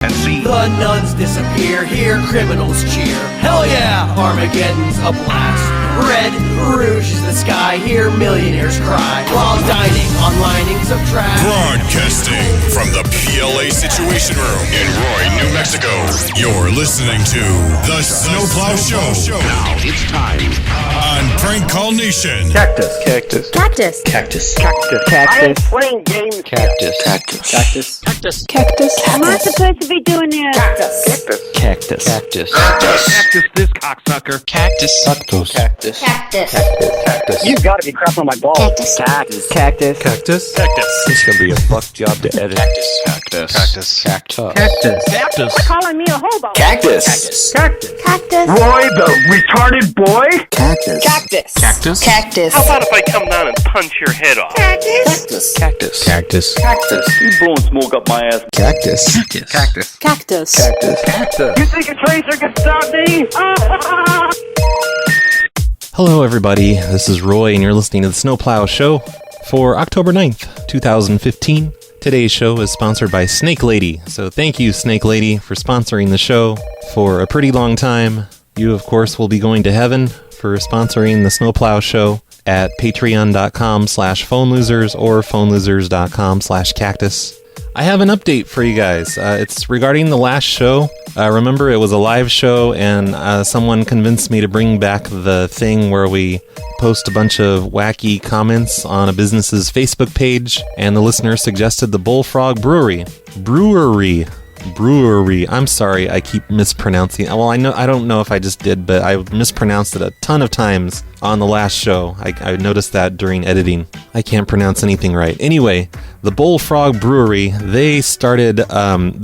can see. The nuns disappear, here criminals cheer. Hell yeah, Armageddon's a blast. Red rouge is the sky, here millionaires cry while dining on linings of trash. Broadcasting from the PLA Situation Room in Roy, New Mexico. You're listening to The Snowplow Show. Now it's time On Prank Call Nation. Cactus. Cactus. Cactus. Cactus. Cactus. Cactus. I am playing games. Cactus. Cactus. Cactus. Cactus. Cactus. I'm not supposed to be doing this. Cactus. Cactus. Cactus. Cactus this cocksucker. Cactus. Cactus. Cactus. Cactus. Cactus. You gotta be crap on my balls. Cactus. Cactus. Cactus. Cactus. Cactus. It's gonna be a fuck job to edit. Cactus. Cactus. Cactus. Cactus. Cactus. Cactus. Calling me a hobo. Cactus. Cactus. Cactus. Roy, the retarded boy? Cactus. Cactus. Cactus. Cactus. How about if I come down and punch your head off? Cactus. Cactus. Cactus. Cactus. You blowing smoke up my ass. Cactus. Cactus. Cactus. Cactus. Cactus. Cactus. You think a tracer can stop me? Hello everybody, this is Roy and you're listening to the Snowplow Show for October 9th, 2015. Today's show is sponsored by Snake Lady, so thank you Snake Lady for sponsoring the show for a pretty long time. You of course will be going to heaven for sponsoring the Snowplow Show at patreon.com/phonelosers or phonelosers.com/cactus. I have an update for you guys. It's regarding the last show. Remember, it was a live show, and someone convinced me to bring back the thing where we post a bunch of wacky comments on a business's Facebook page, and the listener suggested the Bullfrog Brewery. I'm sorry, I keep mispronouncing. Well, I don't know if I just did, but I mispronounced it a ton of times on the last show. I noticed that during editing. I can't pronounce anything right. Anyway, the Bullfrog Brewery, they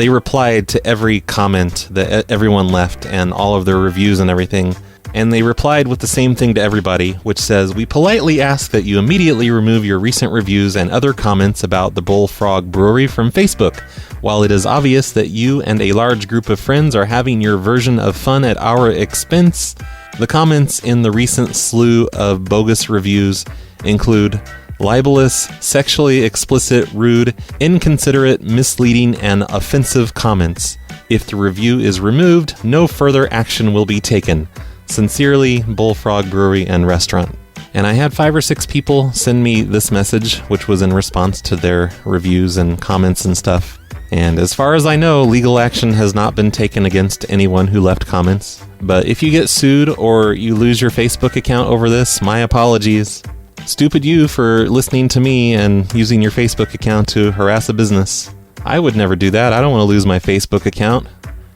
replied to every comment that everyone left and all of their reviews and everything. And they replied with the same thing to everybody, which says, "We politely ask that you immediately remove your recent reviews and other comments about the Bullfrog Brewery from Facebook. While it is obvious that you and a large group of friends are having your version of fun at our expense, the comments in the recent slew of bogus reviews include libelous, sexually explicit, rude, inconsiderate, misleading, and offensive comments. If the review is removed, no further action will be taken. Sincerely, Bullfrog Brewery and Restaurant." And I had 5 or 6 people send me this message, which was in response to their reviews and comments and stuff. And as far as I know, legal action has not been taken against anyone who left comments. But if you get sued or you lose your Facebook account over this, my apologies. Stupid you for listening to me and using your Facebook account to harass a business. I would never do that. I don't want to lose my Facebook account.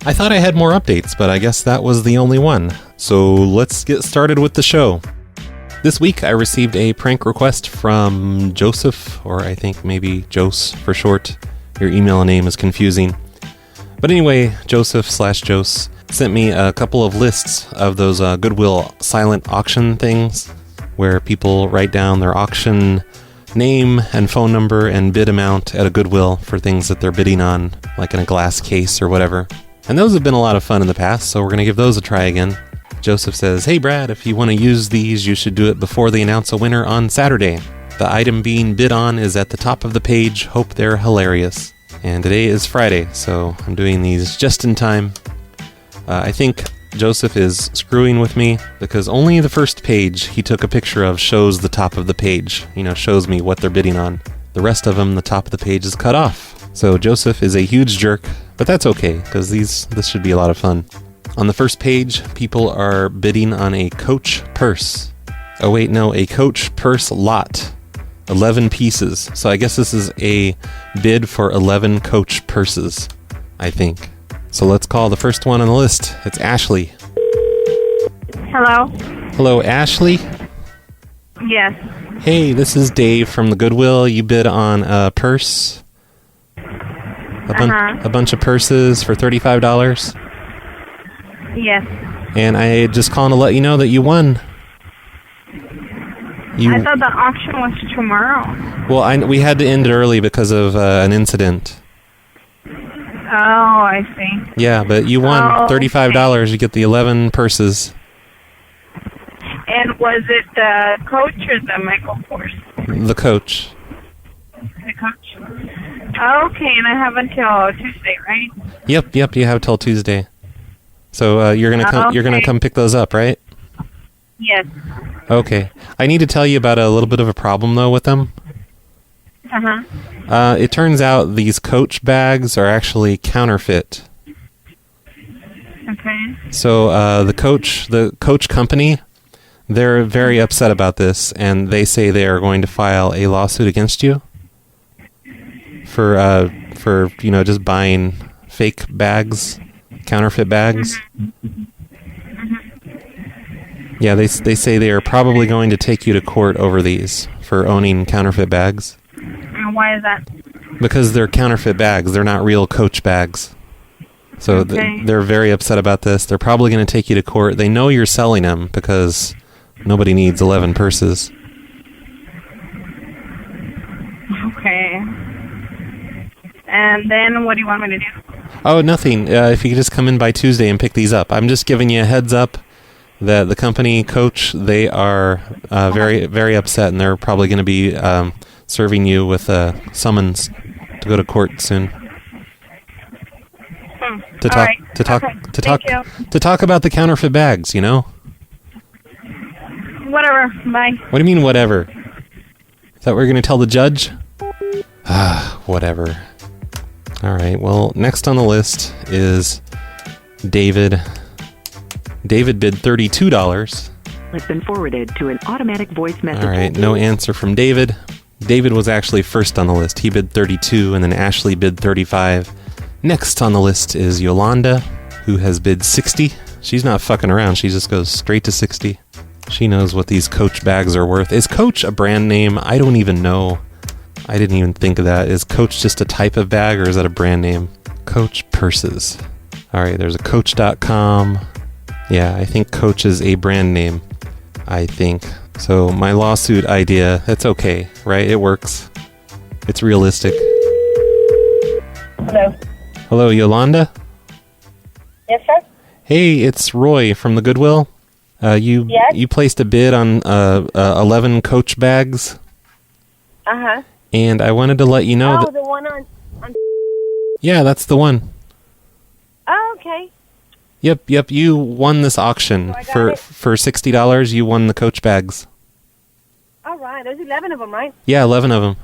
I thought I had more updates, but I guess that was the only one. So let's get started with the show. This week I received a prank request from Joseph, or I think maybe Jose for short. Your email name is confusing. But anyway, Joseph/Jose sent me a couple of lists of those Goodwill silent auction things where people write down their auction name and phone number and bid amount at a Goodwill for things that they're bidding on, like in a glass case or whatever. And those have been a lot of fun in the past, so we're going to give those a try again. Joseph says, "Hey Brad, if you want to use these, you should do it before they announce a winner on Saturday. The item being bid on is at the top of the page. Hope they're hilarious." And today is Friday, so I'm doing these just in time. I think Joseph is screwing with me because only the first page he took a picture of shows the top of the page. Shows me what they're bidding on. The rest of them, the top of the page is cut off. So Joseph is a huge jerk, but that's okay because this should be a lot of fun. On the first page, people are bidding on a Coach purse. Oh wait, no, a Coach purse lot. 11 pieces. So I guess this is a bid for 11 Coach purses, I think. So let's call the first one on the list. It's Ashley. Hello? Hello, Ashley? Yes. Hey, this is Dave from the Goodwill. You bid on a purse? A bunch of purses for $35? Yes. And I just calling to let you know that you won. I thought the auction was tomorrow. Well, we had to end it early because of an incident. Oh, I see. Yeah, but you won $35. Okay. You get the 11 purses. And was it the Coach or the Michael Kors? The Coach. The Coach. Okay, and I have until Tuesday, right? Yep. You have till Tuesday. So you're gonna come. Okay. You're gonna come pick those up, right? Yes. Okay. I need to tell you about a little bit of a problem though with them. It turns out these Coach bags are actually counterfeit. Okay. So the Coach company, they're very upset about this, and they say they are going to file a lawsuit against you for just buying fake bags, counterfeit bags. Yeah, they say they are probably going to take you to court over these for owning counterfeit bags. And why is that? Because they're counterfeit bags. They're not real Coach bags. So Okay. they're very upset about this. They're probably going to take you to court. They know you're selling them because nobody needs 11 purses. Okay. And then what do you want me to do? Oh, nothing. If you could just come in by Tuesday and pick these up. I'm just giving you a heads up that the company Coach, they are very, very upset, and they're probably going to be serving you with a summons to go to court soon. To All talk, right. to talk, Okay. to talk, Thank to talk about the counterfeit bags. You know. Whatever. Bye. What do you mean, whatever? Is that what you're going to tell the judge? Whatever. All right. Well, next on the list is David. David bid $32. Has been forwarded to an automatic voice message. All right. No answer from David. David was actually first on the list. He bid 32, and then Ashley bid 35. Next on the list is Yolanda, who has bid 60. She's not fucking around. She just goes straight to 60. She knows what these Coach bags are worth. Is Coach a brand name? I don't even know. I didn't even think of that. Is Coach just a type of bag, or is that a brand name? Coach purses. All right, there's a Coach.com. Yeah, I think Coach is a brand name. I think. So my lawsuit idea, that's okay, right? It works. It's realistic. Hello. Hello, Yolanda? Yes, sir? Hey, it's Roy from the Goodwill. You placed a bid on 11 Coach bags, Uh-huh. and I wanted to let you know that... the one on... Yeah, that's the one. Oh, okay. Yep, you won this auction. For $60, you won the Coach bags. All right. There's 11 of them, right? Yeah, 11 of them.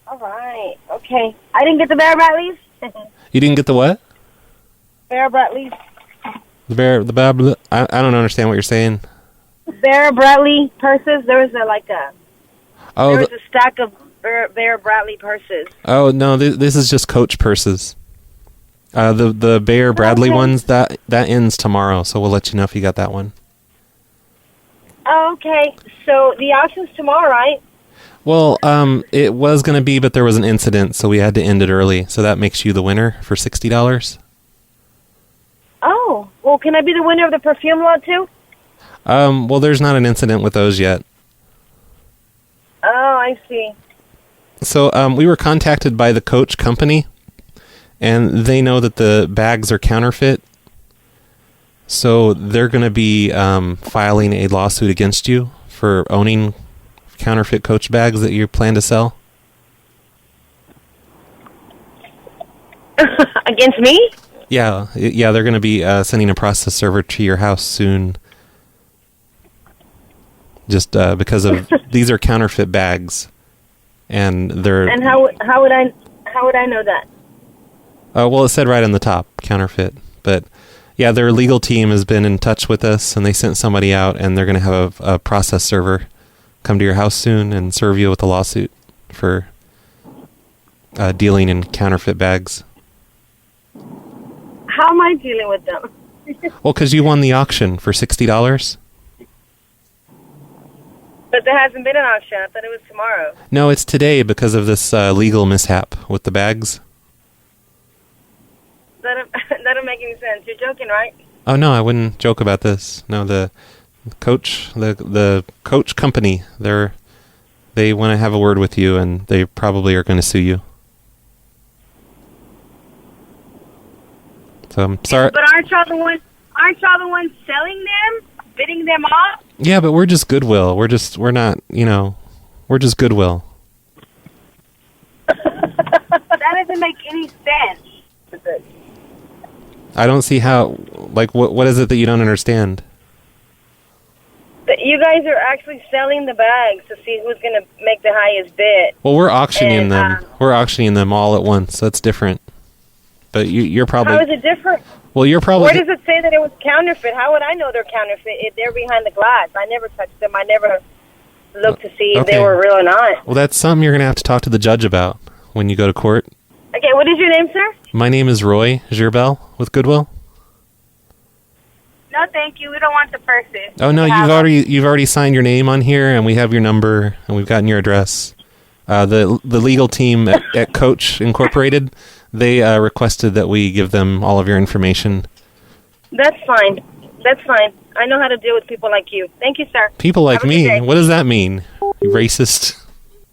All right. Okay. I didn't get the Bear Bradleys. You didn't get the what? Bear Bradleys. The bear... I don't understand what you're saying. Bear Bradley purses. There was there Oh, was a stack of Bear Bradley purses. Oh no, this is just Coach purses. The Bear Bradley ones that ends tomorrow, so we'll let you know if you got that one. Oh, okay. So the auction's tomorrow, right? Well, it was gonna be, but there was an incident, so we had to end it early. So that makes you the winner for $60. Oh, well, can I be the winner of the perfume lot too? Well, there's not an incident with those yet. Oh, I see. So we were contacted by the Coach company, and they know that the bags are counterfeit. So they're going to be filing a lawsuit against you for owning counterfeit Coach bags that you plan to sell. Against me? Yeah, they're going to be sending a process server to your house soon. Just because of these are counterfeit bags, and they're. And how would I know that? Well, it said right on the top, counterfeit. But yeah, their legal team has been in touch with us, and they sent somebody out, and they're going to have a process server come to your house soon and serve you with a lawsuit for dealing in counterfeit bags. How am I dealing with them? Well, because you won the auction for $60. But there hasn't been an auction. I thought it was tomorrow. No, it's today because of this legal mishap with the bags. That don't make any sense. You're joking, right? Oh no, I wouldn't joke about this. No, the Coach company, they want to have a word with you, and they probably are going to sue you. So I'm sorry. But aren't y'all the ones selling them, bidding them off? Yeah, but we're just Goodwill. We're just Goodwill. doesn't make any sense. I don't see how. Like, what is it that you don't understand? That you guys are actually selling the bags to see who's going to make the highest bid. Well, we're auctioning them. We're auctioning them all at once. That's different. But you're probably. How is it different? Well, you're probably. Where does it say that it was counterfeit? How would I know they're counterfeit if they're behind the glass? I never touched them. I never looked to see if they were real or not. Well, that's something you're going to have to talk to the judge about when you go to court. Okay, what is your name, sir? My name is Roy Gerbel with Goodwill. No, thank you. We don't want the purses. Oh no, you've already signed your name on here, and we have your number, and we've gotten your address. The legal team at Coach Incorporated, they requested that we give them all of your information. That's fine. That's fine. I know how to deal with people like you. Thank you, sir. People like Have a good me? day. What does that mean? You racist.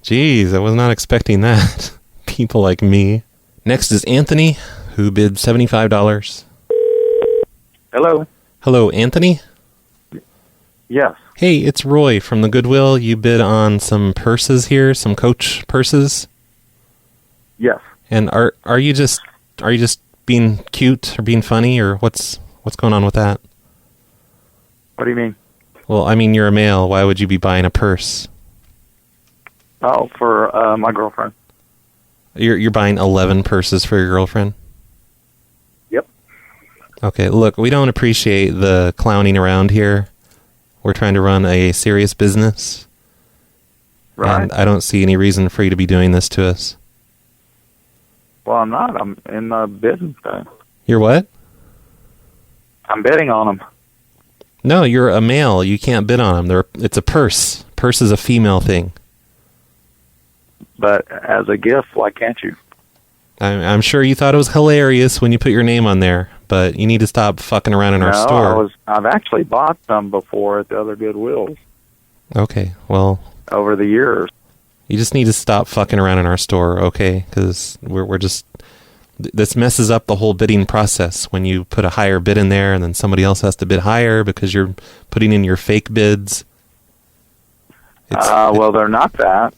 Jeez, I was not expecting that. People like me. Next is Anthony, who bid $75. Hello. Hello, Anthony? Yes. Hey, it's Roy from the Goodwill. You bid on some purses here, some Coach purses. Yes. And are you just being cute or being funny, or what's going on with that? What do you mean? Well, I mean, you're a male. Why would you be buying a purse? Oh, for my girlfriend. You're buying 11 purses for your girlfriend? Yep. Okay, look, we don't appreciate the clowning around here. We're trying to run a serious business. Right. And I don't see any reason for you to be doing this to us. Well, I'm not. I'm in the bidding thing. You're what? I'm bidding on them. No, you're a male. You can't bid on them. It's a purse. Purse is a female thing. But as a gift, why can't you? I'm sure you thought it was hilarious when you put your name on there, but you need to stop fucking around in our store. I've actually bought some before at the other Goodwills. Okay, well, over the years. You just need to stop fucking around in our store, okay? Because we're just... This messes up the whole bidding process when you put a higher bid in there and then somebody else has to bid higher because you're putting in your fake bids. Well, they're not that.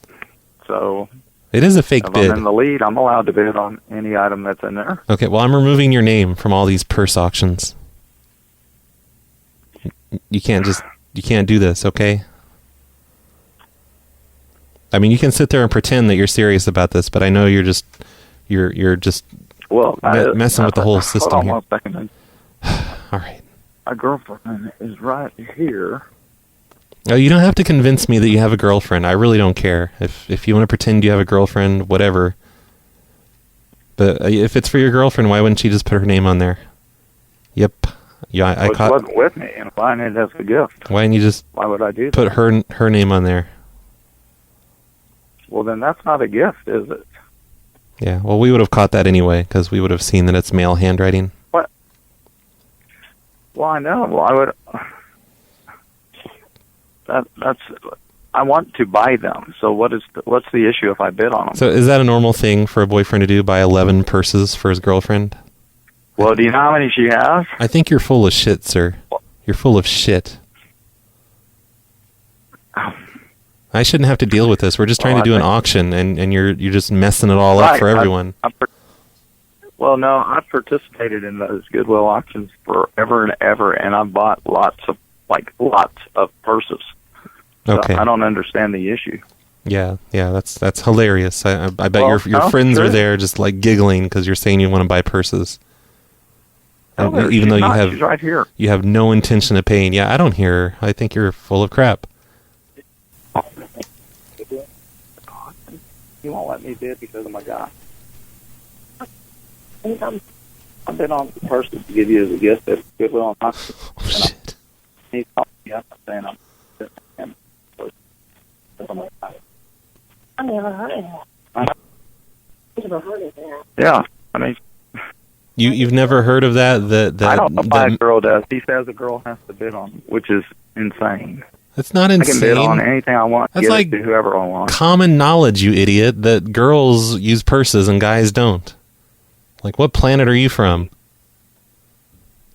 So it is a fake bid. If I'm in the lead, I'm allowed to bid on any item that's in there. Okay, well, I'm removing your name from all these purse auctions. You can't do this, okay? I mean, you can sit there and pretend that you're serious about this, but I know you're just messing with the whole system here. Hold on 1 second. All right. My girlfriend is right here. Oh, you don't have to convince me that you have a girlfriend. I really don't care. If you want to pretend you have a girlfriend, whatever. But if it's for your girlfriend, why wouldn't she just put her name on there? Yep. Yeah, I caught. She wasn't with me, and buying it as a gift. Why didn't you just? Why would I do that? Put her name on there. Well, then that's not a gift, is it? Yeah. Well, we would have caught that anyway because we would have seen that it's male handwriting. What? Well, I know. Well, I would. That's. I want to buy them. So what's the issue if I bid on them? So is that a normal thing for a boyfriend to do? Buy 11 purses for his girlfriend? Well, do you know how many she has? I think you're full of shit, sir. You're full of shit. I shouldn't have to deal with this. We're just trying to do an auction, and you're just messing it all up for everyone. Well, no, I've participated in those Goodwill auctions forever and ever, and I've bought lots of purses. So Okay. I don't understand the issue. Yeah, that's hilarious. I bet your friends are there just like giggling because you're saying you want to buy purses. No, even though she's right here. You have no intention of paying. Yeah, I don't hear her. I think you're full of crap. You won't let me bid because of my guy. I've been on purses to give you as a gift at Goodwill. Oh, shit. He's calling me up and saying I'm I never heard of that. Never heard of that. Yeah, I mean, You've never heard of that? I don't know why a girl does. He says a girl has to bid on, which is insane. That's not insane. I can bid on anything I want. That's give like it to whoever I want. common knowledge, you idiot, that girls use purses and guys don't. Like, what planet are you from?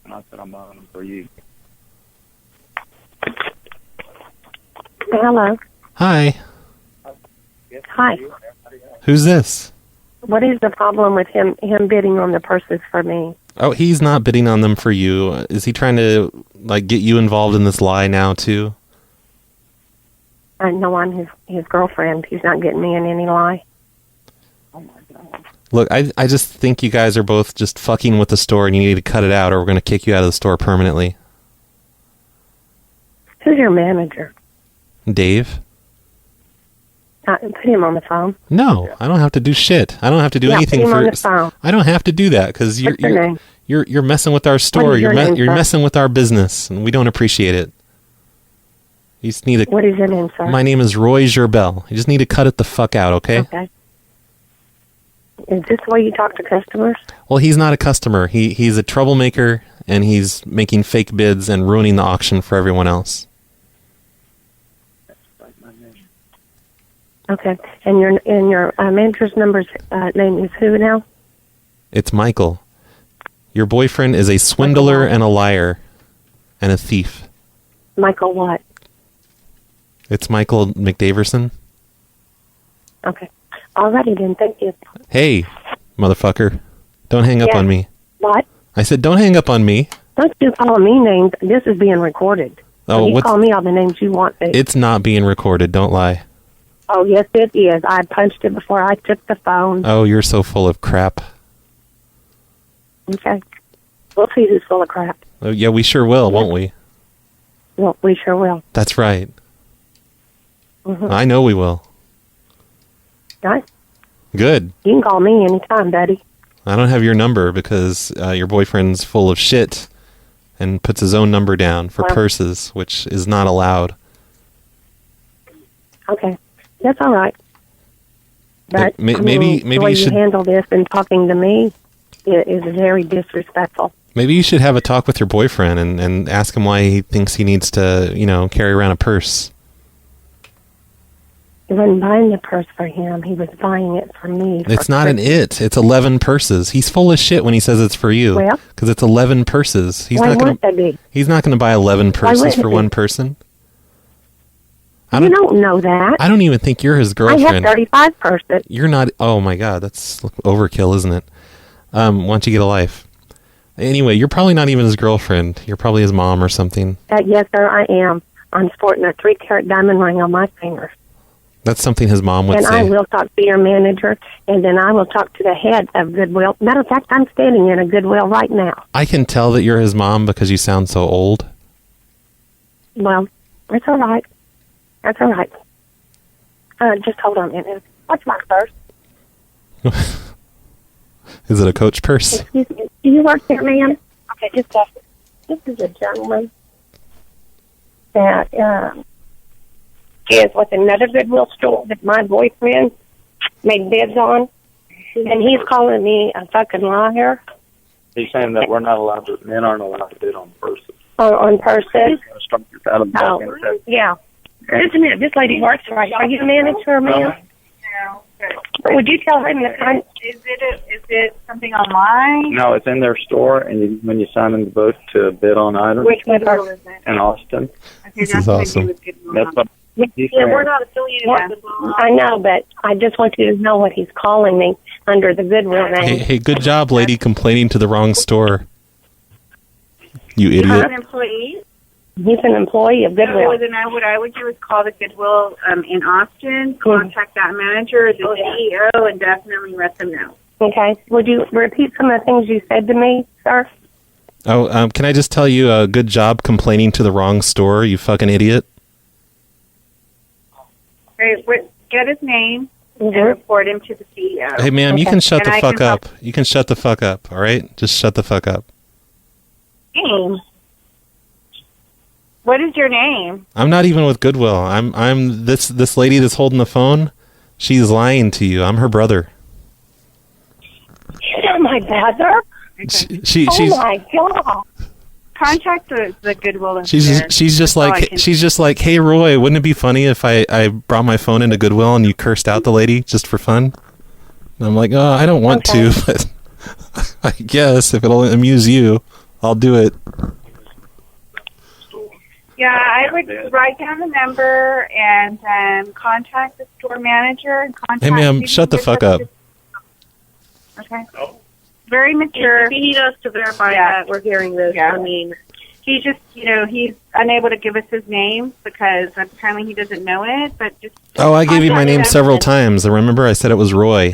And I said I'm buying them for you. Hello. Hi. Hi. Who's this? What is the problem with him bidding on the purses for me? Oh, he's not bidding on them for you. Is he trying to like get you involved in this lie now too? I know I'm his girlfriend. He's not getting me in any lie. Oh my God. Look, I just think you guys are both just fucking with the store and you need to cut it out or we're going to kick you out of the store permanently. Who's your manager? Dave? Put him on the phone. No, I don't have to do shit. I don't have to do anything put him for. on the phone. I don't have to do that because you're messing with our store. You're messing with our business, and we don't appreciate it. You just need to. What is your name, sir? My name is Roy Gerbel. You just need to cut it the fuck out, okay? Okay. Is this the way you talk to customers? Well, he's not a customer. He's a troublemaker, and he's making fake bids and ruining the auction for everyone else. Okay, and your manager's name is who now? It's Michael. Your boyfriend is a swindler and a liar, and a thief. Michael what? It's Michael McDaverson. Okay, alrighty then. Thank you. Hey, motherfucker, don't hang up on me. What? I said, don't hang up on me. Don't you call me names? This is being recorded. Oh, so you call me all the names you want to. It's not being recorded. Don't lie. Oh, yes, it is. I punched it before I took the phone. Oh, you're so full of crap. Okay. We'll see who's full of crap. Oh, yeah, we sure will, won't we? Well, we sure will. That's right. Mm-hmm. I know we will. Nice. Good. You can call me anytime, buddy. I don't have your number because your boyfriend's full of shit and puts his own number down for purses, which is not allowed. Okay. That's all right. But maybe the way you should handle this and talking to me is very disrespectful. Maybe you should have a talk with your boyfriend and ask him why he thinks he needs to, carry around a purse. He wasn't buying the purse for him. He was buying it for me. It's not an it. It's 11 purses. He's full of shit when he says it's for you. Well, because it's 11 purses. Why wouldn't they be? He's not going to buy 11 purses for one person. You don't know that. I don't even think you're his girlfriend. I have 35 purses. You're not. Oh my God, that's overkill, isn't it? Why don't you get a life? Anyway, you're probably not even his girlfriend. You're probably his mom or something. Yes, sir, I am. I'm sporting a 3-carat diamond ring on my finger. That's something his mom would and say. And I will talk to your manager, and then I will talk to the head of Goodwill. Matter of fact, I'm standing in a Goodwill right now. I can tell that you're his mom because you sound so old. Well, it's all right. That's all right. Just hold on a minute. What's my purse? Is it a Coach purse? Excuse me. Do you work there, ma'am? Okay, just a second. This is a gentleman that is with another Goodwill store that my boyfriend made bids on, and he's calling me a fucking liar. He's saying that men aren't allowed to bid on purses. On purses? Oh, yeah. Just a minute. This lady works right. Are you a manager, ma'am? No. Would you tell him the Is it something online? No, it's in their store, and when you sign in the book to bid on items. Which Goodwill is that? In Austin. Okay, this is awesome. That's what we're not affiliated with Goodwill. I know, but I just want you to know what he's calling me under the Goodwill name. Hey, good job, lady, complaining to the wrong store. You idiot. He's an employee. He's an employee of Goodwill. So then what I would do is call the Goodwill in Austin, contact that manager, the CEO, and definitely let them know. Okay. Would you repeat some of the things you said to me, sir? Oh, can I just tell you, good job complaining to the wrong store, you fucking idiot? Great. Get his name and report him to the CEO. Hey, ma'am, you can shut the fuck up. You can shut the fuck up, all right? Just shut the fuck up. Name? What is your name? I'm not even with Goodwill. I'm this lady that's holding the phone. She's lying to you. I'm her brother. You're not my brother. Okay. She's my God. Contact the Goodwill. She's just like, hey Roy, wouldn't it be funny if I brought my phone into Goodwill and you cursed out the lady just for fun? And I'm like, oh, I don't want to, but I guess if it'll amuse you, I'll do it. Yeah, I would write down the number and contact the store manager. And contact hey, ma'am, shut the fuck up. Okay. Very mature. If he needs us to verify that we're hearing this. Yeah. I mean, He just, he's unable to give us his name because apparently he doesn't know it, but just... Oh, I gave you my name several times. I remember I said it was Roy.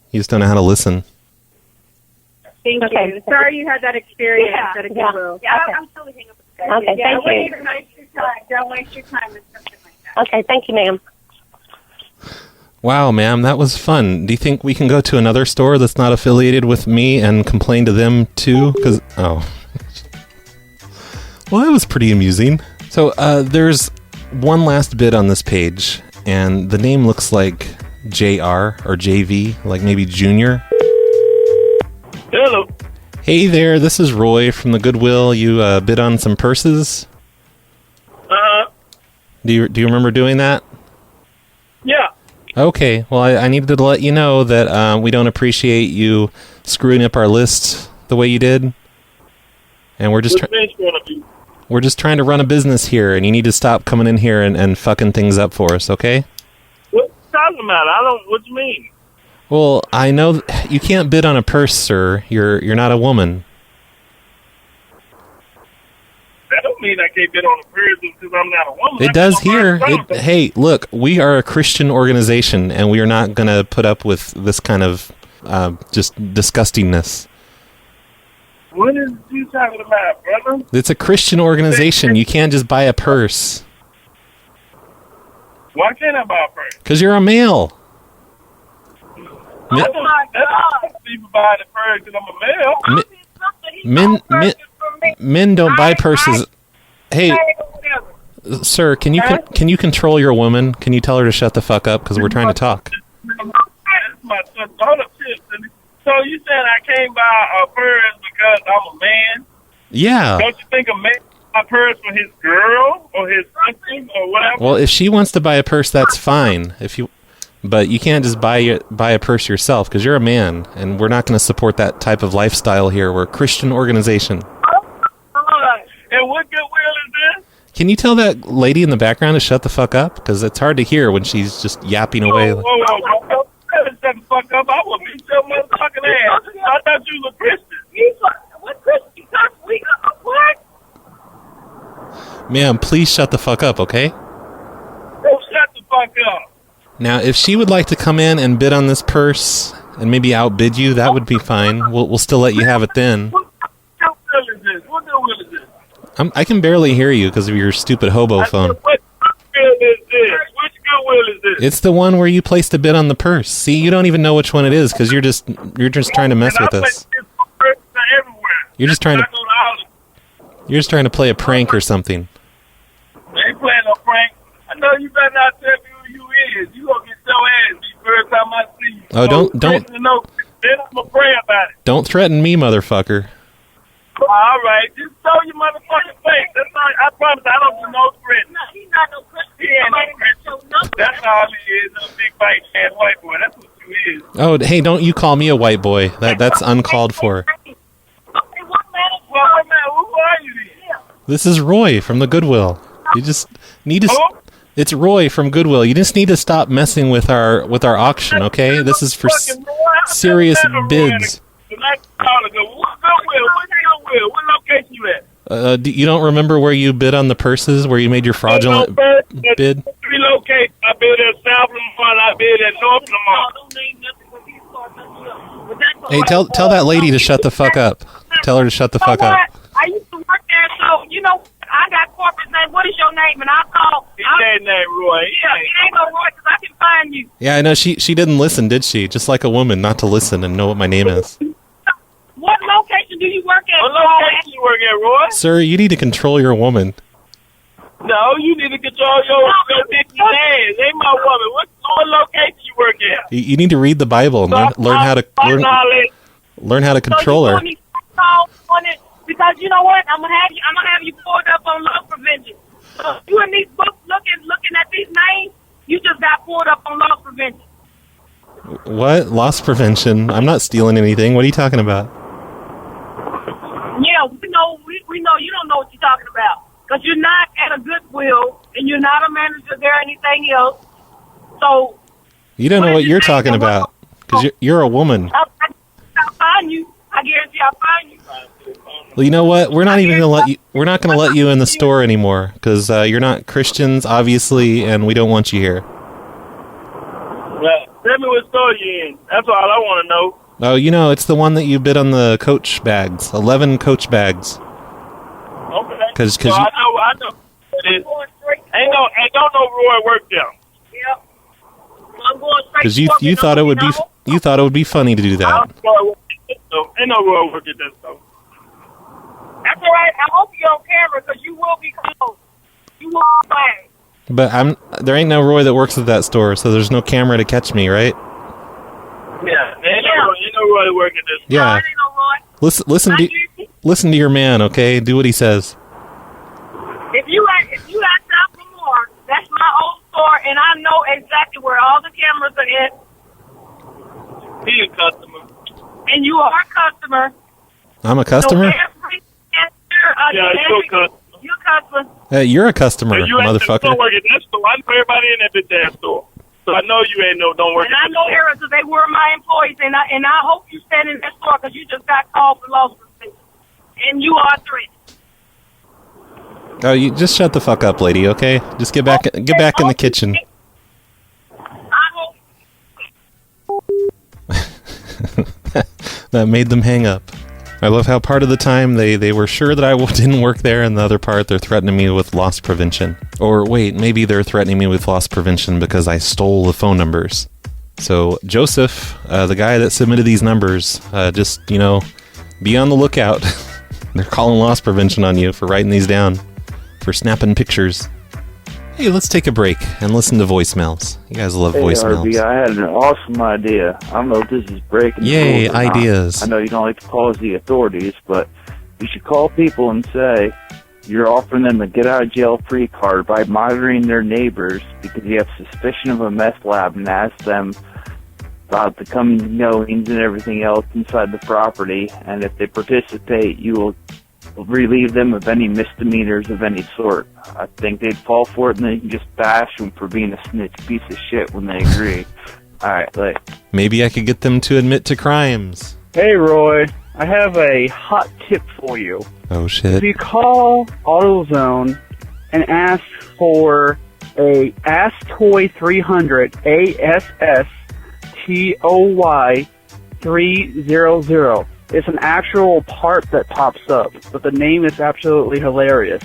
You just don't know how to listen. Thank you. Sorry you had that experience at a Goodwill. Yeah, I'm totally hanging up. Okay, thank you. Don't waste your time. Don't waste your time with something like that. Okay, thank you, ma'am. Wow, ma'am, that was fun. Do you think we can go to another store that's not affiliated with me and complain to them too? Well, that was pretty amusing. So there's one last bit on this page, and the name looks like JR or JV, like maybe Junior. Hello. Hey there, this is Roy from the Goodwill. You bid on some purses? Do you remember doing that? Yeah. Okay, well, I needed to let you know that we don't appreciate you screwing up our list the way you did. And we're just trying to run a business here, and you need to stop coming in here and fucking things up for us, okay? What you talking about? What you mean? Well, I know you can't bid on a purse, sir. You're not a woman. That don't mean I can't bid on a purse because I'm not a woman. It does here. Hey, look, we are a Christian organization, and we are not going to put up with this kind of just disgustingness. What is you talking about, brother? It's a Christian organization. You can't just buy a purse. Why can't I buy a purse? Because you're a male. Oh my God! People buy the purse because I'm a male. Men don't buy purses. Hey, sir, can you control your woman? Can you tell her to shut the fuck up? Because we're trying to talk. So you said I can't buy a purse because I'm a man? Yeah. Don't you think a man buy a purse for his girl or his sister or whatever? Well, if she wants to buy a purse, that's fine. But you can't just buy a purse yourself because you're a man, and we're not going to support that type of lifestyle here. We're a Christian organization. And what Goodwill is this? Can you tell that lady in the background to shut the fuck up? Because it's hard to hear when she's just yapping away. Whoa. Shut the fuck up. I will beat your motherfucking ass. I thought you was a Christian. What Christian? What? Ma'am, please shut the fuck up, okay? Oh, shut the fuck up. Now, if she would like to come in and bid on this purse and maybe outbid you, that would be fine. We'll still let you have it then. What Goodwill is this? What Goodwill is this? I can barely hear you because of your stupid hobo phone. What Goodwill is this? Which Goodwill is this? It's the one where you placed a bid on the purse. See, you don't even know which one it is because you're just trying to mess with us. You're just trying to play a prank or something. I ain't playing no prank. I know you better not tell me who you is. You gonna get your ass beat first time I see you. Oh, don't. Then I'm gonna pray about it. Don't threaten me, motherfucker. All right, just show your motherfucking face. That's all. I promise I don't do no threatening. No, he's not no Christian. He ain't no Christian. That's all he is, a big bite ass white boy. That's what you is. Oh, hey, don't you call me a white boy. That's uncalled for. Who are you then? This is Roy from the Goodwill. You just need to. It's Roy from Goodwill. You just need to stop messing with our auction, okay? This is for serious bids. What location you at? You don't remember where you bid on the purses, where you made your fraudulent bid? 3 locations. I bid at South Lamont. I bid at North Lamont. Hey, tell that lady to shut the fuck up. Tell her to shut the fuck up. I used to work there, so, I got corporate name. What is your name? And I'll call. His name Roy. Yeah, it ain't no Roy because I can find you. Yeah, I know. She didn't listen, did she? Just like a woman, not to listen and know what my name is. What location do you work at? What location you work at, Roy? Sir, you need to control your woman. No, you need to control your bitchy ass. Ain't my woman. What location you work at? You need to read the Bible and learn how to control her. Because you know what? I'm gonna have you pulled up on loss prevention. So you in these books looking at these names, you just got pulled up on loss prevention. What? Loss prevention? I'm not stealing anything. What are you talking about? Yeah, we know you don't know what you're talking about. Because you're not at a Goodwill and you're not a manager there or anything else. So you don't know what you're talking about because you're a woman. find you. I guarantee I'll find you. Well, you know what? We're not even gonna let you. We're not gonna let you in the store anymore because you're not Christians, obviously, and we don't want you here. Well, tell me what store you in. That's all I want to know. Oh, you know, it's the one that you bid on the Coach bags. 11 Coach bags. Okay. Because well, I know. Ain't no Roy work there. Yep. I'm going straight. Because you thought it would be funny to do that. Ain't no Roy work at that store. That's all right. I hope you're on camera because you will be close. You will be fine. But there ain't no Roy that works at that store, so there's no camera to catch me, right? Yeah, ain't no Roy that work at this store. Yeah. Listen to your man, okay? Do what he says. If you got time for more, that's my old store, and I know exactly where all the cameras are at. He a customer. And you are a customer. I'm a customer? Yeah, you're a customer. You're a customer. Hey, you're a customer, you motherfucker. Don't work at that store. I know everybody in that bitch ass store. So I know you don't work and at I know Eric because they were my employees, and I hope you stand in that store because you just got called for loss prevention. And you are threatened. Oh, you just shut the fuck up, lady, okay? Just get back in the kitchen. That made them hang up. I love how part of the time they were sure that I didn't work there, and the other part they're threatening me with loss prevention. Or wait, maybe they're threatening me with loss prevention because I stole the phone numbers. So Joseph, the guy that submitted these numbers, just, be on the lookout. They're calling loss prevention on you for writing these down, for snapping pictures. Hey, let's take a break and listen to voicemails. You guys love voicemails. Hey, RB, I had an awesome idea. I don't know if this is breaking the Yay, rules or not. ideas. I know you don't like to call us the authorities, but you should call people and say you're offering them a get-out-of-jail-free card by monitoring their neighbors because you have suspicion of a meth lab and ask them about the coming knowings and everything else inside the property, and if they participate, you will relieve them of any misdemeanors of any sort. I think they'd fall for it, and then you can just bash them for being a snitch piece of shit when they agree. Alright, like... Maybe I could get them to admit to crimes. Hey, Roy. I have a hot tip for you. Oh, shit. If you call AutoZone and ask for a ASSTOY 300, ASSTOY 300, it's an actual part that pops up, but the name is absolutely hilarious.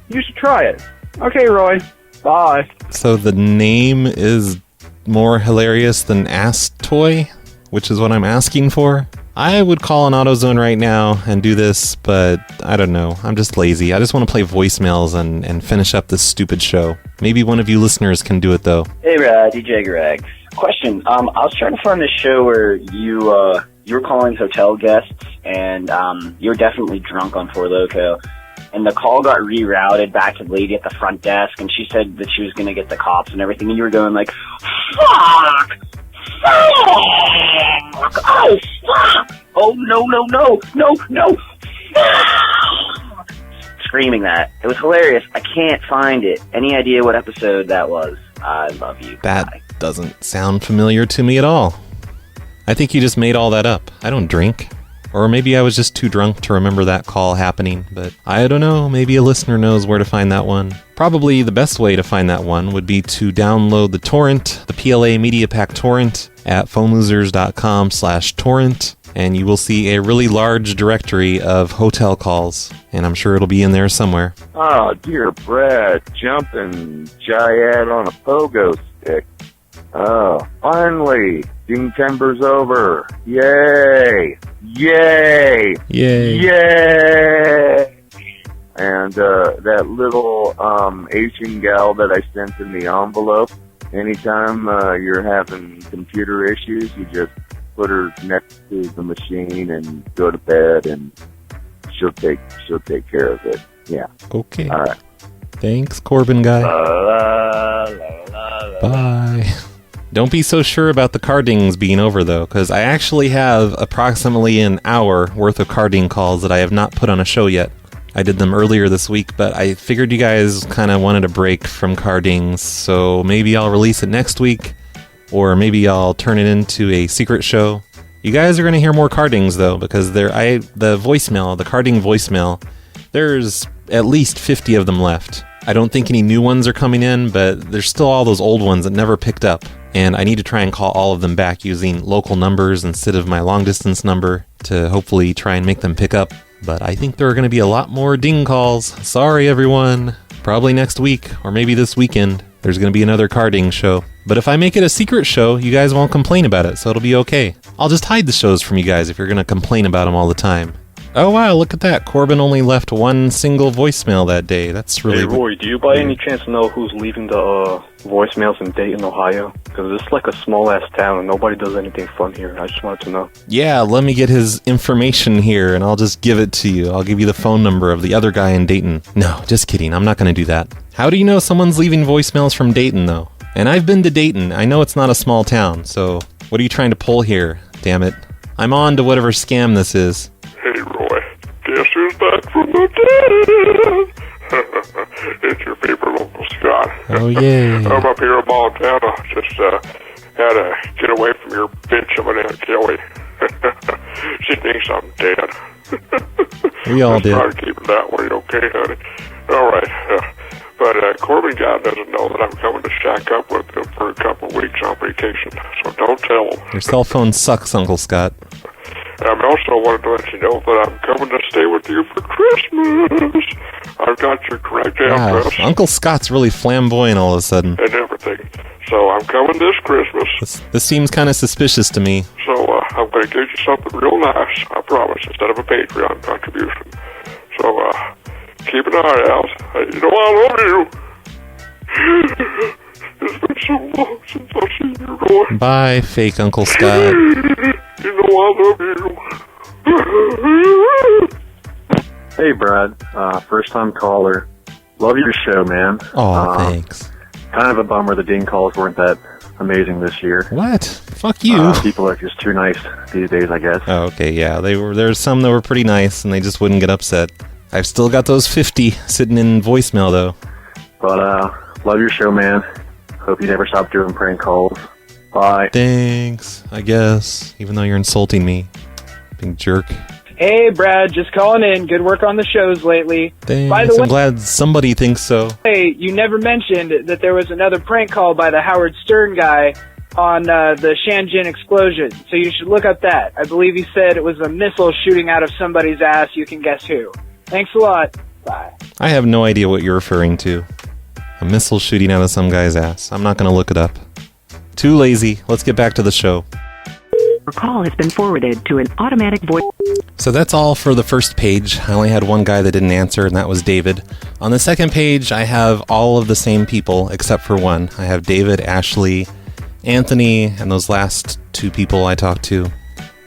You should try it. Okay, Roy. Bye. So the name is more hilarious than Ass Toy, which is what I'm asking for? I would call an AutoZone right now and do this, but I don't know. I'm just lazy. I just want to play voicemails and finish up this stupid show. Maybe one of you listeners can do it, though. Hey, DJ Greg. Question. I was trying to find this show where you were calling hotel guests, and you were definitely drunk on Four Loko. And the call got rerouted back to the lady at the front desk, and she said that she was going to get the cops and everything, and you were going like, fuck! Fuck! Oh, fuck! Oh, no! Fuck! Screaming that. It was hilarious. I can't find it. Any idea what episode that was? I love you. That doesn't sound familiar to me at all. I think you just made all that up. I don't drink. Or maybe I was just too drunk to remember that call happening, but I don't know, maybe a listener knows where to find that one. Probably the best way to find that one would be to download the torrent, the PLA Media Pack torrent, at phonelosers.com/torrent, and you will see a really large directory of hotel calls, and I'm sure it'll be in there somewhere. Oh, dear Brad, jumping Jayad on a pogo stick. Oh, finally, June Timber's over. Yay! Yay! Yay! Yay! And that little Asian gal that I sent in the envelope, anytime you're having computer issues, you just put her next to the machine and go to bed, and she'll take care of it. Yeah. Okay. All right. Thanks, Corbin guy. Bye. Don't be so sure about the cardings being over, though, because I actually have approximately an hour worth of carding calls that I have not put on a show yet. I did them earlier this week, but I figured you guys kind of wanted a break from cardings, so maybe I'll release it next week, or maybe I'll turn it into a secret show. You guys are going to hear more cardings, though, because the carding voicemail, there's at least 50 of them left. I don't think any new ones are coming in, but there's still all those old ones that never picked up. And I need to try and call all of them back using local numbers instead of my long-distance number to hopefully try and make them pick up. But I think there are going to be a lot more ding calls. Sorry, everyone. Probably next week, or maybe this weekend, there's going to be another carding show. But if I make it a secret show, you guys won't complain about it, so it'll be okay. I'll just hide the shows from you guys if you're going to complain about them all the time. Oh wow, look at that. Corbin only left one single voicemail that day. That's really... Hey Roy, do you by any chance know who's leaving the voicemails in Dayton, Ohio? Because it's like a small-ass town and nobody does anything fun here. I just wanted to know. Yeah, let me get his information here and I'll just give it to you. I'll give you the phone number of the other guy in Dayton. No, just kidding. I'm not going to do that. How do you know someone's leaving voicemails from Dayton, though? And I've been to Dayton. I know it's not a small town, so what are you trying to pull here? Damn it. I'm on to whatever scam this is. Hey, Roy. Guess who's back from the dead? It's your favorite Uncle Scott. Oh, yay. I'm up here in Montana. Just had to get away from your bitch of an Aunt Kelly. She thinks I'm dead. We all did. Try to keep it that way, okay, honey? All right. But Corbin guy doesn't know that I'm coming to shack up with him for a couple of weeks on vacation, so don't tell him. Your cell phone sucks, Uncle Scott. I also wanted to let you know that I'm coming to stay with you for Christmas. I've got your correct address. Uncle Scott's really flamboyant all of a sudden. And everything. So I'm coming this Christmas. This seems kind of suspicious to me. So I'm going to get you something real nice, I promise, instead of a Patreon contribution. So keep an eye out. You know I love you. It's been so long since I've seen you, Roy. Bye, fake Uncle Scott. You know I love you. Hey, Brad. First time caller. Love your show, man. Oh, thanks. Kind of a bummer the ding calls weren't that amazing this year. What? Fuck you. People are just too nice these days, I guess. Oh, okay, yeah. There's some that were pretty nice, and they just wouldn't get upset. I've still got those 50 sitting in voicemail, though. But, love your show, man. Hope you never stop doing prank calls. Bye. Thanks, I guess. Even though you're insulting me. Big jerk. Hey, Brad, just calling in. Good work on the shows lately. Thanks. By the way, I'm glad somebody thinks so. hey, you never mentioned that there was another prank call by the Howard Stern guy on the Shenzhen explosion. So you should look up that. I believe he said it was a missile shooting out of somebody's ass. You can guess who. Thanks a lot. Bye. I have no idea what you're referring to. A missile shooting out of some guy's ass. I'm not going to look it up. Too lazy. Let's get back to the show. Your call has been forwarded to an automatic voice. So that's all for the first page. I only had one guy that didn't answer, and that was David. On the second page, I have all of the same people except for one. I have David, Ashley, Anthony, and those last two people I talked to.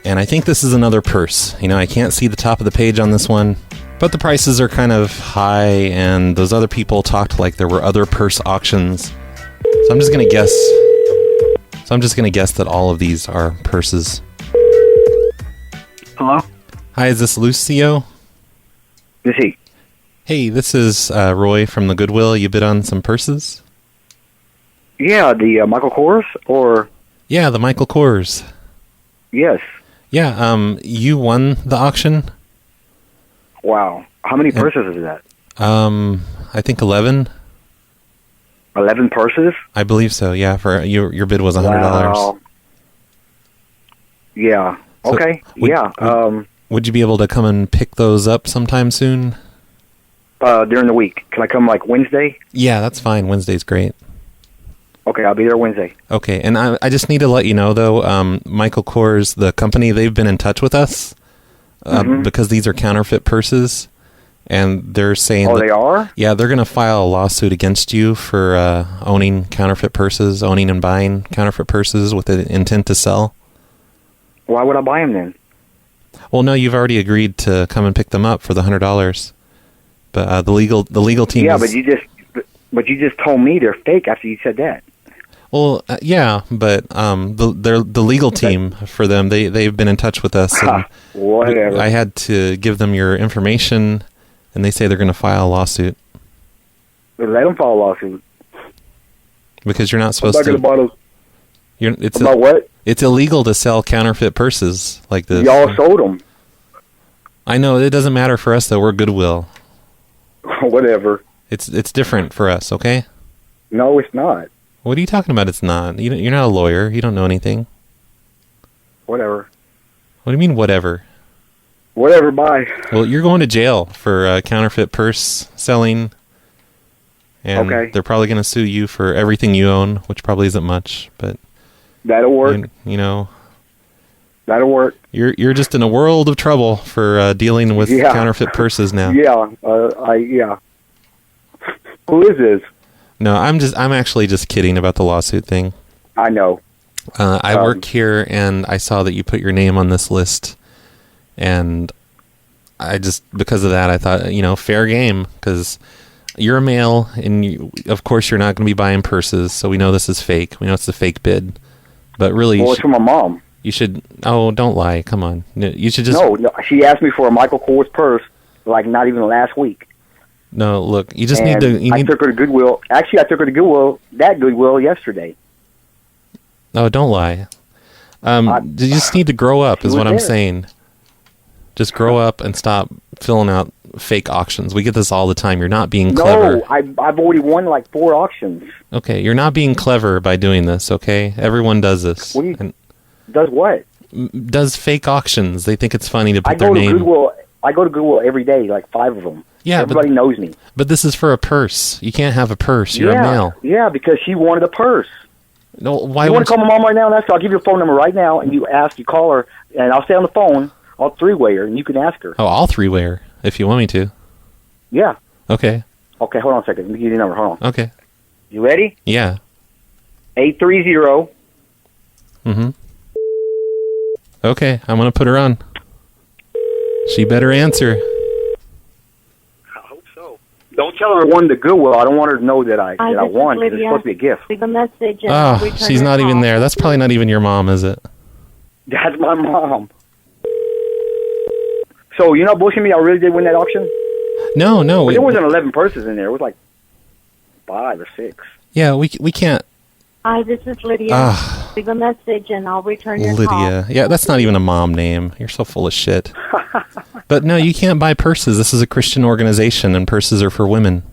And I think this is another purse. You know, I can't see the top of the page on this one, but the prices are kind of high, and those other people talked like there were other purse auctions. So I'm just going to guess that all of these are purses. Hello? Hi, is this Lucio? Is he? Hey, this is Roy from the Goodwill. You bid on some purses? Yeah, the Michael Kors, or... Yeah, the Michael Kors. Yes. Yeah, you won the auction? Wow. How many purses is that? I think 11. 11 purses? I believe so, yeah. For your bid was $100. Wow. Yeah. So Okay. Would you be able to come and pick those up sometime soon? During the week. Can I come, like, Wednesday? Yeah, that's fine. Wednesday's great. Okay, I'll be there Wednesday. Okay, and I just need to let you know, though, Michael Kors, the company, they've been in touch with us because these are counterfeit purses, and they're saying... Oh, they are? Yeah, they're going to file a lawsuit against you for owning counterfeit purses, owning and buying counterfeit purses with the intent to sell. Why would I buy them then? Well, no, you've already agreed to come and pick them up for the $100. But the legal team... Yeah, but you just told me they're fake after you said that. Well, yeah, but the legal team for them, they've been in touch with us. And whatever. I had to give them your information, and they say they're going to file a lawsuit. Let them file a lawsuit. Because you're not supposed to... About what? It's illegal to sell counterfeit purses like this. Y'all sold them. I know, it doesn't matter for us, though. We're Goodwill. Whatever. It's different for us, okay? No, it's not. What are you talking about? It's not. You're not a lawyer. You don't know anything. Whatever. What do you mean, whatever? Whatever, bye. Well, you're going to jail for counterfeit purse selling. And Okay. they're probably going to sue you for everything you own, which probably isn't much, but... That'll work. You know... That'll work. You're just in a world of trouble for dealing with counterfeit purses now. Yeah, yeah. Who is this? No, I'm actually just kidding about the lawsuit thing. I know. I work here, and I saw that you put your name on this list, and I just, because of that, I thought, fair game, because you're a male, and of course you're not going to be buying purses, so we know this is fake. We know it's a fake bid, but really... Well, it's from my mom. You should... Oh, don't lie. Come on. You should just... No, she asked me for a Michael Kors purse, like, not even last week. No, look, you just need to... I took her to Goodwill. Actually, I took her to Goodwill yesterday. Oh, don't lie. You just need to grow up, is what I'm saying. Just grow up and stop filling out fake auctions. We get this all the time. You're not being clever. No, I've already won, like, 4 auctions. Okay, you're not being clever by doing this, okay? Everyone does this. What do you... Does what? Does fake auctions. They think it's funny to put I their name... I go to Goodwill every day, like 5 of them. Yeah, everybody knows me. But this is for a purse. You can't have a purse. You're a male. Yeah, because she wanted a purse. No, why? You want to call my mom right now and ask her? I'll give you a phone number right now, and you call her, and I'll stay on the phone. I'll 3-way her, and you can ask her. Oh, I'll 3-way her if you want me to. Yeah. Okay. Okay, hold on a second. Let me give you the number. Hold on. Okay. You ready? Yeah. 830. Mm-hmm. Okay, I'm gonna put her on. She better answer. Don't tell her I won the Goodwill. I don't want her to know that I won. 'Cause it's supposed to be a gift. Leave a message. And Oh, return she's your not even call. there. That's probably not even your mom, is it? That's my mom. So you're not bullshitting me? I really did win that auction? No. But there wasn't 11 purses in there. It was like 5 or 6. Yeah, we can't. Hi, this is Lydia. Leave a message and I'll return your call. Lydia. Yeah, that's not even a mom name. You're so full of shit. But no, you can't buy purses. This is a Christian organization, and purses are for women.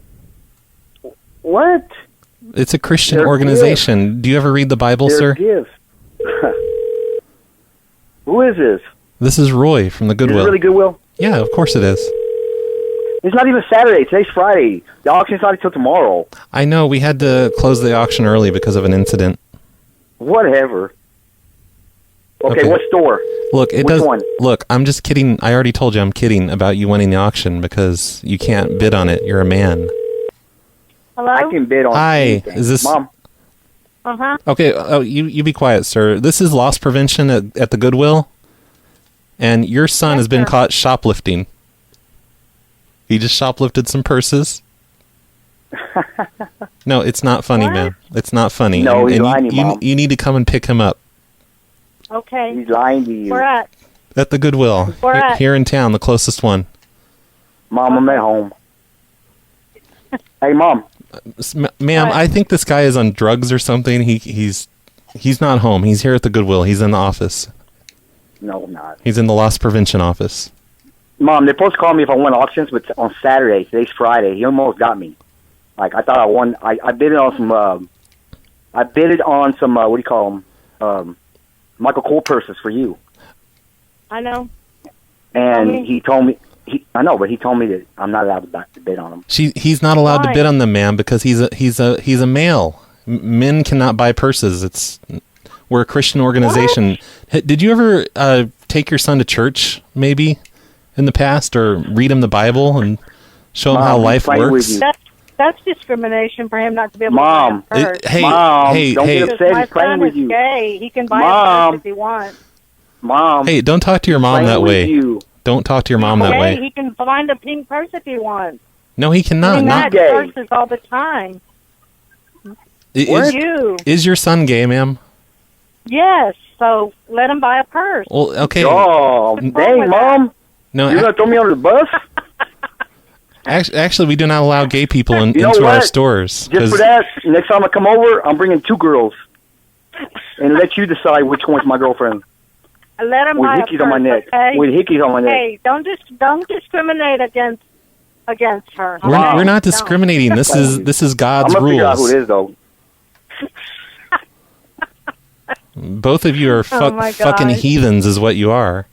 What? It's a Christian They're organization. gifts. Do you ever read the Bible, They're sir? gifts. Who is this? This is Roy from the Goodwill. Is it really Goodwill? Yeah, of course it is. It's not even Saturday. Today's Friday. The auction's not until tomorrow. I know, we had to close the auction early because of an incident. Whatever. Okay, what store? Look, it Which does. one? Look, I'm just kidding. I already told you I'm kidding about you winning the auction because you can't bid on it. You're a man. Hello? I can bid on Hi, anything. is this... Mom? Uh-huh. Okay, you be quiet, sir. This is loss prevention at the Goodwill, and your son has been caught shoplifting. He just shoplifted some purses. No, it's not funny, man. It's not funny. No, and he's lying to you, Mom. you need to come and pick him up Okay. He's lying to you. Where at? at the Goodwill Where at? here in town, the closest one. Mom, I'm at home. Hey, Mom. Ma'am, I think this guy is on drugs or something. He's not home. He's here at the Goodwill. He's in the office. No, I'm not. He's in the loss prevention office. Mom, they're supposed to call me if I won auctions, but on Saturday. Today's Friday. He almost got me. Like, I thought I won. I bid it on some, what do you call them? Michael Kors purses for you. I know. And he told me, I know, but he told me that I'm not allowed to bid on them. He's not allowed to bid on them, ma'am, because he's a male. Men cannot buy purses. We're a Christian organization. Did you ever take your son to church, maybe, in the past, or read him the Bible and show him how life works? That's discrimination for him not to be able Mom, to buy a purse. Mom, don't get upset. He's playing with you. My son is gay. He can buy a purse if he wants. Mom. Hey, don't talk to your mom that way. Don't talk to your mom that way. He can find a pink purse if he wants. No, he cannot. Not gay. Purses all the time. Is your son gay, ma'am? Yes, so let him buy a purse. Well, okay. Oh, dang, Mom. No, you're going to throw me under the bus? Actually, we do not allow gay people into our stores. Just for that, next time I come over, I'm bringing 2 girls. and let you decide which one's my girlfriend. Let him With buy hickeys on my neck. Okay? With hickeys on my neck. Hey, don't discriminate against her. We're not discriminating. This is God's I'm gonna figure out who rules. it is, though. Both of you are Oh my gosh. fucking heathens, is what you are.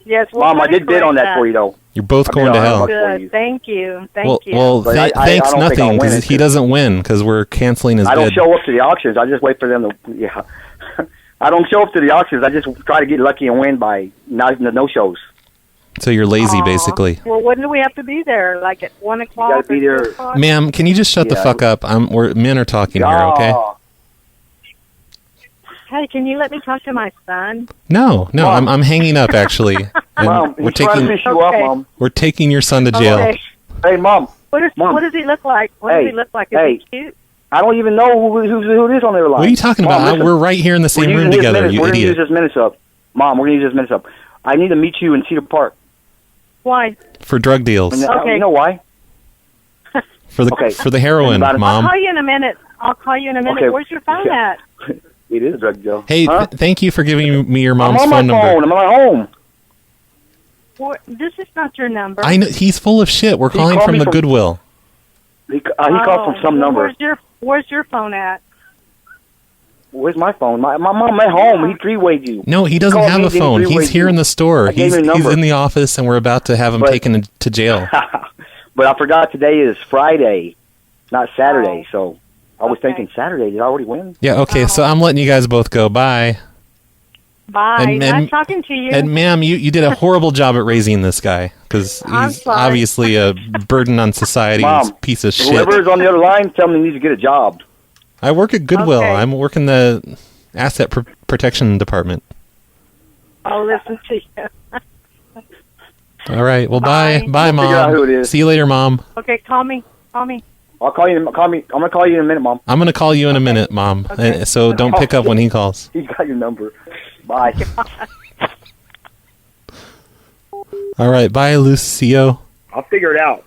Yes, Mom, I did bid on that for you, though. You're both going to hell. Good. Thank you. Thank you. Well, But I thanks don't think I'll nothing, win because it, he doesn't win, because we're canceling his I don't bid. show up to the auctions. I just wait for them to. Yeah, I don't show up to the auctions. I just try to get lucky and win by no shows. So you're lazy, basically. Well, when do we have to be there? Like at 1 o'clock? gotta be there. Ma'am, can you just shut the Yeah. fuck up? Men are talking here, okay? Hey, can you let me talk to my son? No, I'm hanging up actually. And Mom, we're he's trying to taking fish you up, Mom. we're taking your son to jail. Okay. Hey, Mom. What does he look like? What does Hey, he look like? Is hey. he cute? I don't even know who it is on their line. What are you talking Mom, about? listen. We're right here in the same We're room using his together, minutes. you We're gonna use idiot. his minutes up. Mom, we're gonna use his minutes up. I need to meet you in Cedar Park. Why? For drug deals. And, Okay. You know why? For the heroin, About it. I'll Mom. call you in a minute. Okay. Where's your phone at? It is a drug deal. Hey, huh? Thank you for giving me your I'm mom's on my phone number. phone. I'm at home. This is not your number. I know he's full of shit. We're He calling called from me the from- Goodwill. He called from some number. Where's your phone at? Where's my phone? My mom at home. He three-wayed you. No, he doesn't called have me, a then he phone. He's three-wayed here you. in the store. I gave He's him a number. in the office, and we're about to have him taken to jail. But I forgot today is Friday, not Saturday. So I was thinking Saturday. Did I already win? Yeah, okay, so I'm letting you guys both go. Bye. Bye. Nice talking to you. And ma'am, you did a horrible job at raising this guy, because I'm he's sorry. obviously a burden on society. He's a Mom, piece of shit. whoever's on the other line, tell me he needs to get a job. I work at Goodwill. Okay. I'm working the asset protection department. I'll listen to you. All right, well, bye, We'll figure out who it Mom. is. See you later, Mom. Okay, call me. Call me. I'll call you. I'm gonna call you in a minute, Mom. I'm gonna call you in a minute, Mom. So don't pick up when he calls. He got your number. Bye. All right, bye, Lucio. I'll figure it out.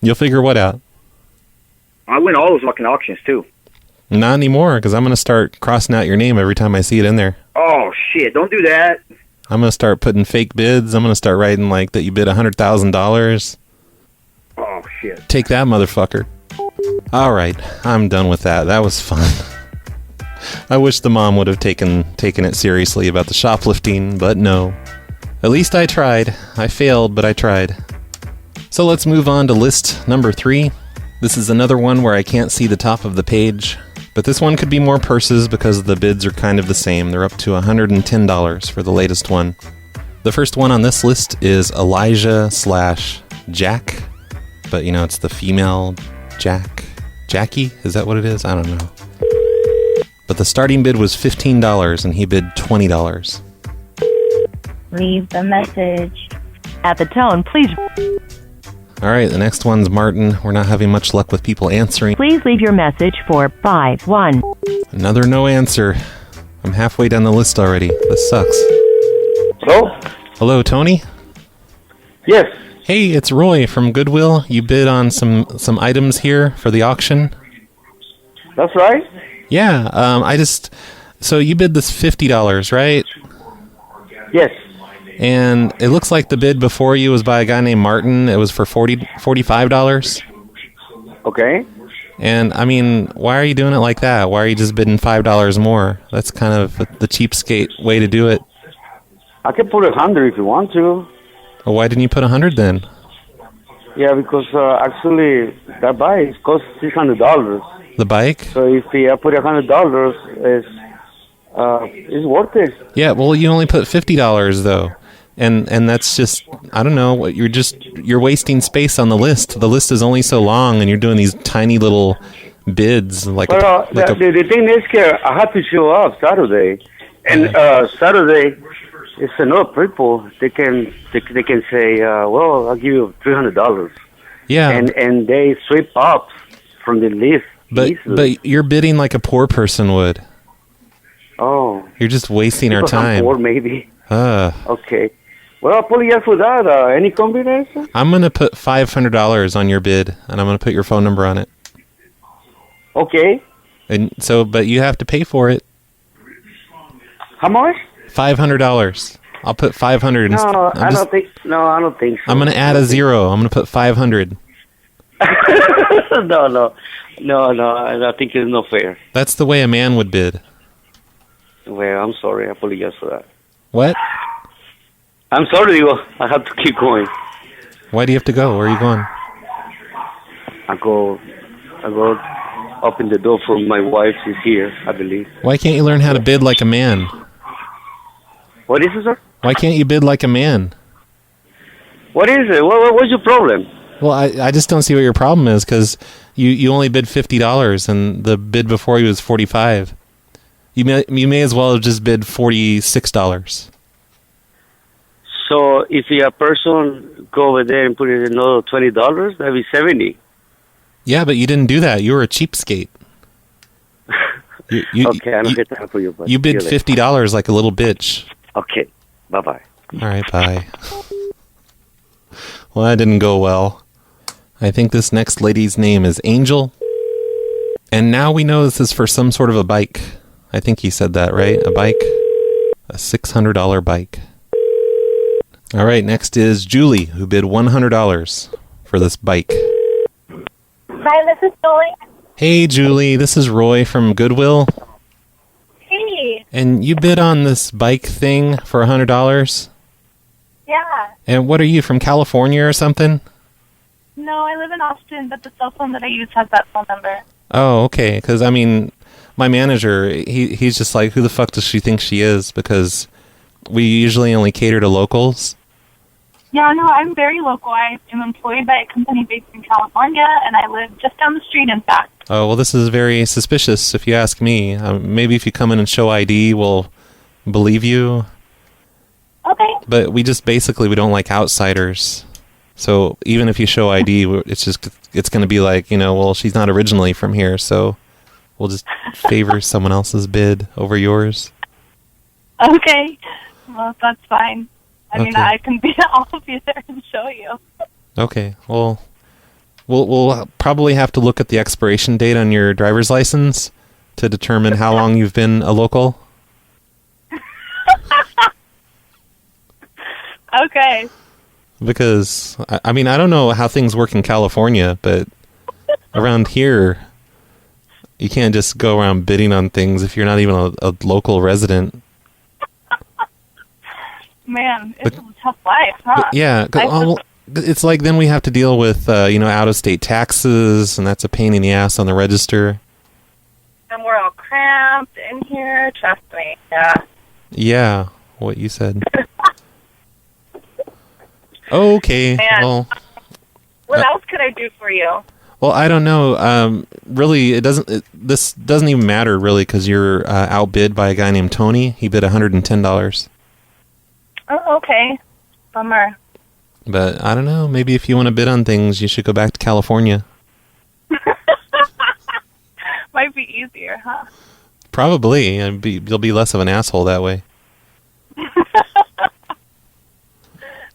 You'll figure what out? I win all those fucking auctions too. Not anymore, because I'm gonna start crossing out your name every time I see it in there. Oh shit! Don't do that. I'm gonna start putting fake bids. I'm gonna start writing like that you bid $100,000. Oh shit! Take that, motherfucker. All right, I'm done with that. That was fun. I wish the mom would have taken it seriously about the shoplifting, but no. At least I tried. I failed, but I tried. So let's move on to list number 3. This is another one where I can't see the top of the page, but this one could be more purses because the bids are kind of the same. They're up to $110 for the latest one. The first one on this list is Elijah/Jack, but you know, it's the female Jackie? Is that what it is? I don't know. But the starting bid was $15 and he bid $20. Leave the message. At the tone, please. All right, the next one's Martin. We're not having much luck with people answering. Please leave your message for 5-1. Another no answer. I'm halfway down the list already. This sucks. Hello? Hello, Tony? Yes. Hey, it's Roy from Goodwill. You bid on some items here for the auction. That's right. Yeah, so you bid this $50, right? Yes. And it looks like the bid before you was by a guy named Martin. It was for $45. Okay. And, I mean, why are you doing it like that? Why are you just bidding $5 more? That's kind of the cheapskate way to do it. I can put 100 if you want to. Well, why didn't you put 100 then? Yeah, because actually that bike costs $600. The bike? So if I put $100, it's worth it. Yeah, well, you only put $50 though. And that's just, I don't know, you're wasting space on the list. The list is only so long, and you're doing these tiny little bids. The thing is, I had to show up Saturday, and Saturday, it's enough people. They can say, well, I'll give you $300. Yeah. And they sweep up from the list. But you're bidding like a poor person would. Oh. You're just wasting our Because I'm time. poor, maybe. Okay. Well, I apologize for that. Any combination? I'm going to put $500 on your bid, and I'm going to put your phone number on it. Okay. And so, but you have to pay for it. How much? $500. I'll put 500. No, I don't think so. I'm going to add a zero. I'm going to put 500. No. I think it's not fair. That's the way a man would bid. Well, I'm sorry. I apologize for that. What? I'm sorry, I have to keep going. Why do you have to go? Where are you going? I go open the door for my wife. She's here, I believe. Why can't you learn how to bid like a man? What is it, sir? Why can't you bid like a man? What is it? What's your problem? Well, I just don't see what your problem is, because you only bid $50 and the bid before you was $45. You may as well have just bid $46. So if a person go over there and put in another $20, that'd be $70. Yeah, but you didn't do that. You were a cheapskate. Okay, I don't get that for you. But you bid $50 like a little bitch. Okay, bye-bye. All right, bye. Well, that didn't go well. I think this next lady's name is Angel. And now we know this is for some sort of a bike. I think he said that, right? A bike? A $600 bike. All right, next is Julie, who bid $100 for this bike. Hi, this is Julie. Hey, Julie, this is Roy from Goodwill. Hey. And you bid on this bike thing for $100? Yeah. And what are you, from California or something? No, I live in Austin, but the cell phone that I use has that phone number. Oh, okay. Because, I mean, my manager, he's just like, who the fuck does she think she is? Because we usually only cater to locals. Yeah, no, I'm very local. I am employed by a company based in California, and I live just down the street, in fact. Oh, well, this is very suspicious, if you ask me. Maybe if you come in and show ID, we'll believe you. Okay. But we don't like outsiders. So even if you show ID, it's going to be like, well, she's not originally from here, so we'll just favor someone else's bid over yours. Okay. Well, that's fine. I mean, Okay. I can I'll be there and show you. Okay, well, we'll probably have to look at the expiration date on your driver's license to determine how long you've been a local. Okay. Because, I mean, I don't know how things work in California, but around here, you can't just go around bidding on things if you're not even a local resident. Man, it's a tough life, huh? But yeah, it's like then we have to deal with, out-of-state taxes, and that's a pain in the ass on the register. And we're all cramped in here, trust me. Yeah. Yeah, what you said. Okay, Man, well... what else could I do for you? Well, I don't know. Really, this doesn't even matter, really, because you're outbid by a guy named Tony. He bid $110. Oh, okay. Bummer. But I don't know. Maybe if you want to bid on things, you should go back to California. Might be easier, huh? Probably. You'll be less of an asshole that way.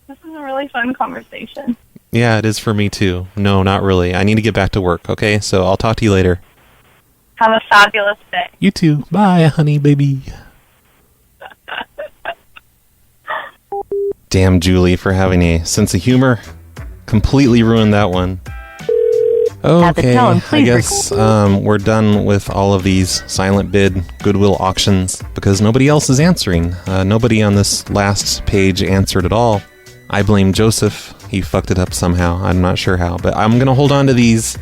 This is a really fun conversation. Yeah, it is for me, too. No, not really. I need to get back to work, okay? So I'll talk to you later. Have a fabulous day. You too. Bye, honey, baby. Damn Julie for having a sense of humor. Completely ruined that one. Okay, I guess we're done with all of these silent bid Goodwill auctions because nobody else is answering. Nobody on this last page answered at all. I blame Joseph. He fucked it up somehow. I'm not sure how, but I'm going to hold on to these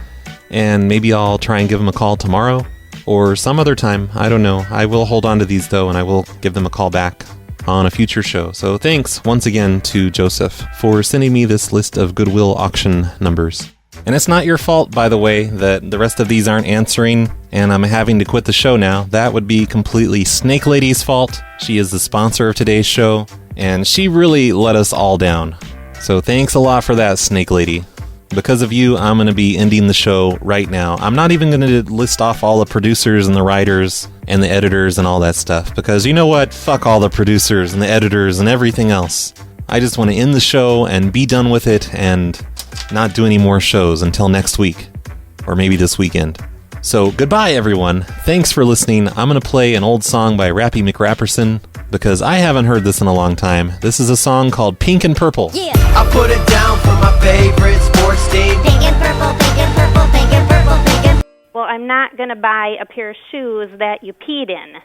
and maybe I'll try and give him a call tomorrow or some other time. I don't know. I will hold on to these though, and I will give them a call back on a future show. So thanks once again to Joseph for sending me this list of Goodwill auction numbers. And it's not your fault, by the way, that the rest of these aren't answering and I'm having to quit the show now. That would be completely Snake Lady's fault. She is the sponsor of today's show and she really let us all down. So thanks a lot for that, Snake Lady. Because of you, I'm going to be ending the show right now. I'm not even going to list off all the producers and the writers and the editors and all that stuff. Because you know what? Fuck all the producers and the editors and everything else. I just want to end the show and be done with it and not do any more shows until next week. Or maybe this weekend. So goodbye, everyone. Thanks for listening. I'm going to play an old song by Rappy McRapperson because I haven't heard this in a long time. This is a song called Pink and Purple. Yeah. I put it down for my favorite sports team. Pink and purple, pink and purple, pink and purple, pink and... Well, I'm not going to buy a pair of shoes that you peed in.